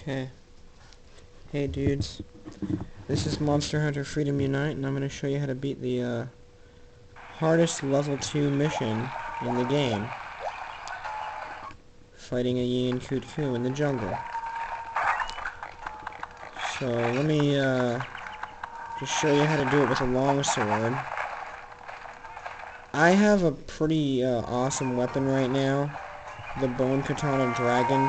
Okay. Hey dudes. This is Monster Hunter Freedom Unite, and I'm going to show you how to beat the hardest level 2 mission in the game. Fighting a Yian Kut-Ku in the jungle. So let me just show you how to do it with a longsword. I have a pretty awesome weapon right now, the Bone Katana Dragon,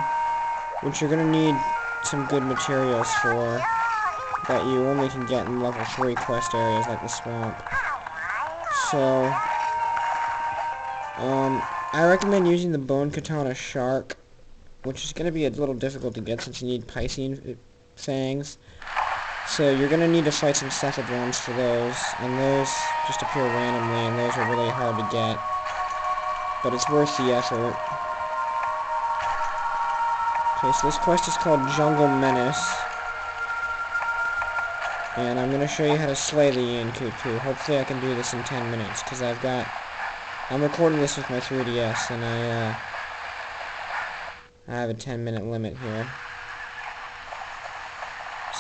which you're going to need some good materials for that you only can get in level 3 quest areas like the swamp. So, I recommend using the Bone Katana Shark, which is going to be a little difficult to get since you need Piscine fangs. So you're going to need to fight some Cephadrons for those, and those just appear randomly, and those are really hard to get. But it's worth the effort. Okay, so this quest is called Jungle Menace. And I'm going to show you how to slay the Yian Kut-Ku. Hopefully I can do this in 10 minutes, because I'm recording this with my 3DS, and I have a 10-minute limit here.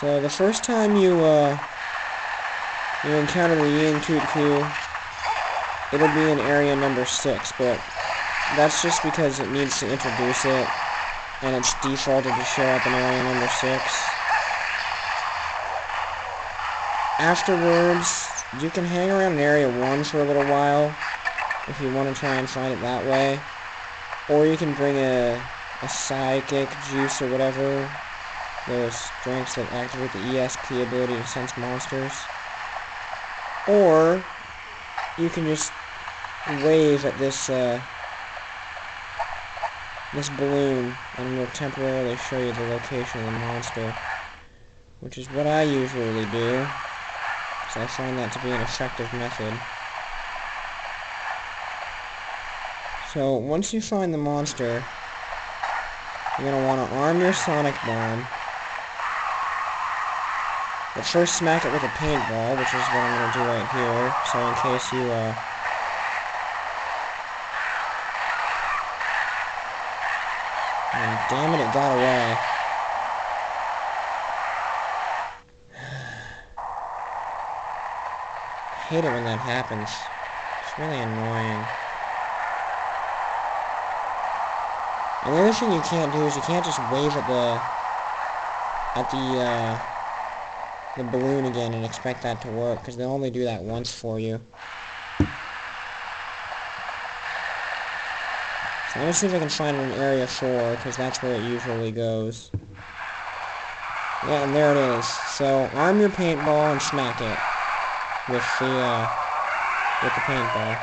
So the first time you encounter the Yian Kut-Ku, it'll be in area number 6, but that's just because it needs to introduce it, and it's defaulted to show up in area number 6. Afterwards, you can hang around in area 1 for a little while, if you want to try and find it that way, or you can bring a psychic juice or whatever, those drinks that activate the ESP ability to sense monsters. Or you can just wave at this this balloon, and it'll temporarily show you the location of the monster, which is what I usually do, because I find that to be an effective method. So once you find the monster, you're going to want to arm your sonic bomb. But first smack it with a paintball, which is what I'm going to do right here, so in case you, and damn it, it got away. I hate it when that happens. It's really annoying. And the other thing you can't do is you can't just wave at the balloon again and expect that to work, because they'll only do that once for you. So I'm going to see if I can find it in Area 4, because that's where it usually goes. Yeah, and there it is. So, arm your paintball and smack it with the paintball.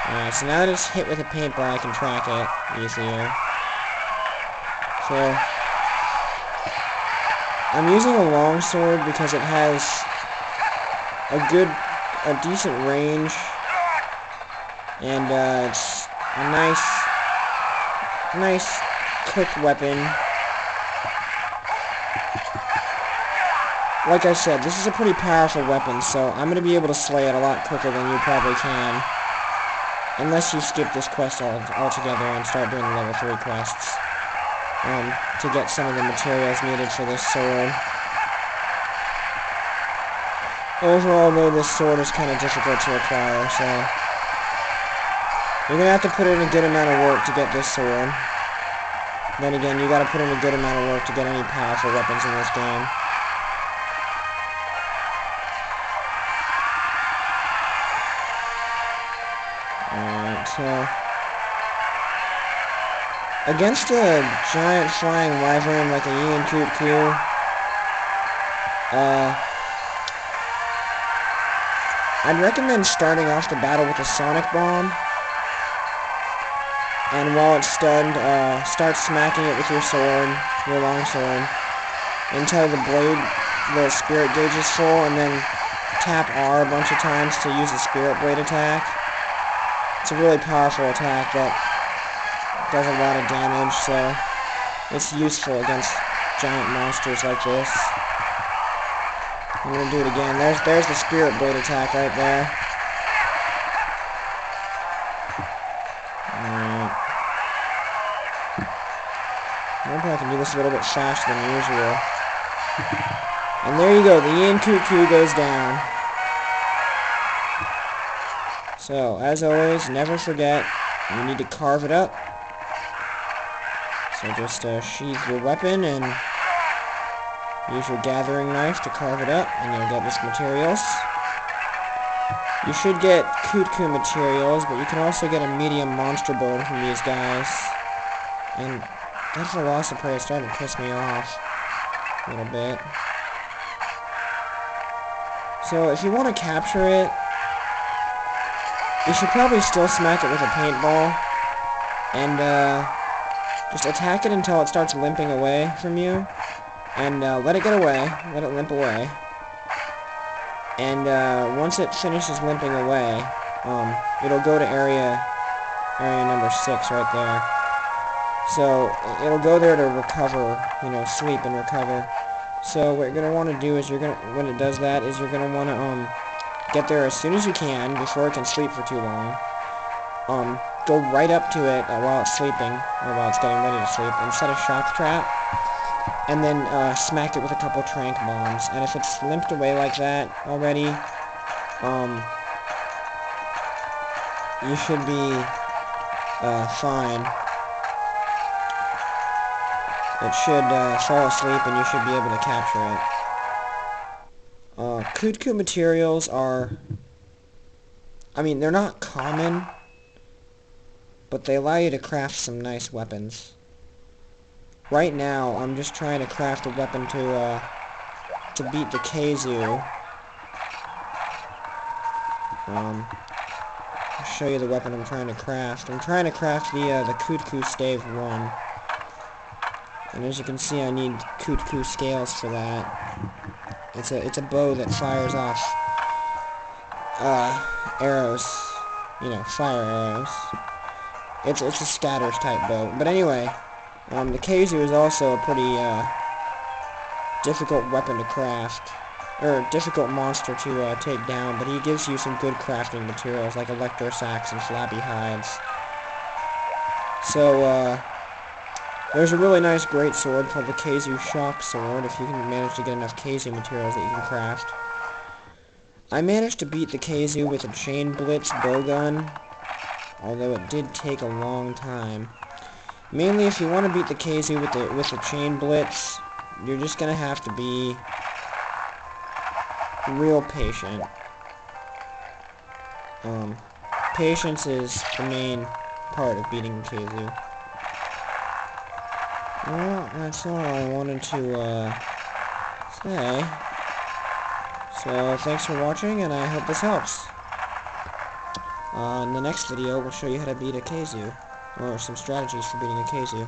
Alright, so now that it's hit with a paintball, I can track it easier. So, I'm using a longsword because it has a decent range, and it's a nice quick weapon. Like I said, this is a pretty powerful weapon, so I'm going to be able to slay it a lot quicker than you probably can, unless you skip this quest altogether and start doing the level 3 quests. To get some of the materials needed for this sword. Overall, though, this sword is kind of difficult to acquire, so you're going to have to put in a good amount of work to get this sword. Then again, you got to put in a good amount of work to get any powerful weapons in this game. Alright, so against a giant flying wyvern like a Yian Kut-Ku, I'd recommend starting off the battle with a sonic bomb, and while it's stunned, start smacking it with your sword, your long sword, until the spirit gauge is full, and then tap R a bunch of times to use the spirit blade attack. It's a really powerful attack that does a lot of damage, so it's useful against giant monsters like this. I'm gonna do it again. There's the spirit blade attack right there. Alright. Maybe I can do this a little bit faster than usual. And there you go, the Yian Kut-Ku goes down. So, as always, never forget, you need to carve it up. So just sheathe your weapon and use your gathering knife to carve it up, and you'll get this materials. You should get Kut-Ku materials, but you can also get a medium monster bone from these guys. And that Velocipray is starting to piss me off a little bit. So if you want to capture it, you should probably still smack it with a paintball, and just attack it until it starts limping away from you, and let it get away, let it limp away, and once it finishes limping away, it'll go to area number 6 right there. So it'll go there to recover, you know, sleep and recover. So what you're gonna want to do is when it does that, is you're gonna want to get there as soon as you can before it can sleep for too long. Go right up to it while it's sleeping, or while it's getting ready to sleep, and set a shock trap, and then smack it with a couple trank bombs. And if it's limped away like that already, you should be fine. It should fall asleep, and you should be able to capture it. Kut-Ku materials are, I mean, they're not common, but they allow you to craft some nice weapons. Right now, I'm just trying to craft a weapon to beat the Keizu. I'll show you the weapon I'm trying to craft. I'm trying to craft the Kut-Ku Stave 1. And as you can see, I need Kut-Ku scales for that. It's a bow that fires off arrows, you know, fire arrows. It's a scatters type bow. But anyway, the Keizu is also a pretty difficult weapon to craft, or difficult monster to take down. But he gives you some good crafting materials like electro sacks and flabby hides. So there's a really nice great sword called the Keizu Shock Sword, if you can manage to get enough Keizu materials that you can craft. I managed to beat the Keizu with a Chain Blitz bowgun, although it did take a long time. Mainly, if you want to beat the Keizu with the Chain Blitz, you're just gonna have to be real patient. Patience is the main part of beating the Keizu. Well, that's all I wanted to say. So, thanks for watching, and I hope this helps. In the next video, we'll show you how to beat a Keizu, or some strategies for beating a Keizu.